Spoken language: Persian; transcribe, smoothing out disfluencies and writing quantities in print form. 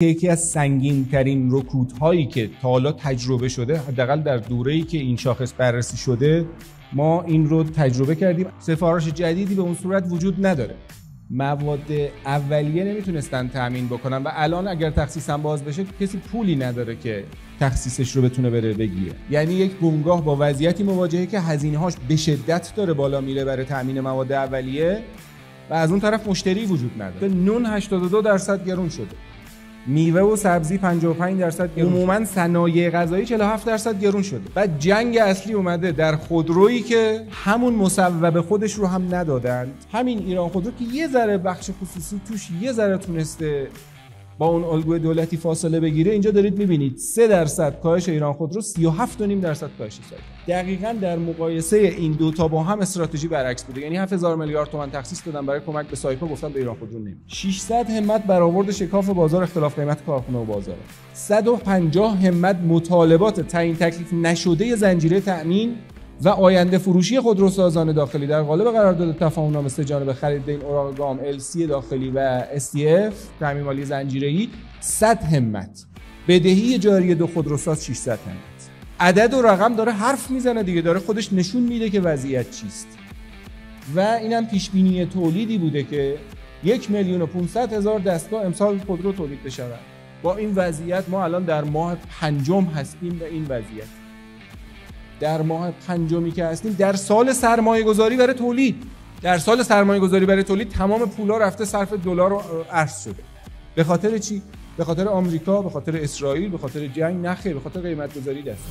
یکی از سنگین‌ترین رکودهایی که تا حالا تجربه شده، حداقل در دوره‌ای که این شاخص بررسی شده، ما این رو تجربه کردیم. سفارش جدیدی به اون صورت وجود نداره. مواد اولیه نمیتونستن تامین بکنن و الان اگر تخصیص هم باز بشه کسی پولی نداره که تخصیصش رو بتونه بره بگیره. یعنی یک بنگاه با وضعیتی مواجهه که هزینه‌هاش به شدت داره بالا میره برای تامین مواد اولیه و از اون طرف مشتری وجود نداره. نون 82% گرون شده. میوه و سبزی 55% گرون. عموما صنایع غذایی 47% گرون شده. بعد جنگ اصلی اومده در خودرویی که همون مصوب خودش رو هم ندادند. همین ایران خودرو که یه ذره بخش خصوصی توش یه ذره تونسته با اون الگوی دولتی فاصله بگیره، اینجا دارید میبینید 3% کاهش ایران خودرو، 37.5% کاهش سایپا. دقیقاً در مقایسه این دو تا با هم استراتژی برعکس بوده. یعنی 7000 میلیارد تومان تخصیص دادن برای کمک به سایپا، گفتن به ایران خودرو نمیشه. 600 همت برآورد شکاف بازار اختلاف قیمت کارخونه و بازار. 150 همت مطالبات تعیین تکلیف نشده زنجیره تامین و آینده فروشی خودروسازان داخلی در قالب قرارداد تفاهم‌نامه سه‌جانبه خرید این اوراق گام LC داخلی و STF تامین مالی زنجیره‌ای. 100 همت بدهی جاری دو خودروساز 600 همت. عدد و رقم داره حرف میزنه دیگه، داره خودش نشون میده که وضعیت چیست. و اینم پیش بینی تولیدی بوده که 1,500,000 دستگاه امسال خودرو تولید بشه. با این وضعیت ما الان در ماه پنجم هستیم به این وضعیت. در ماه پنجمی که هستیم در سال سرمایه گذاری برای تولید. در سال سرمایه گذاری برای تولید تمام پولا رفته صرف دلار و ارز شده. به خاطر چی؟ به خاطر آمریکا، به خاطر اسرائیل، به خاطر جنگ؟ نه خیر، به خاطر قیمت گذاری دست.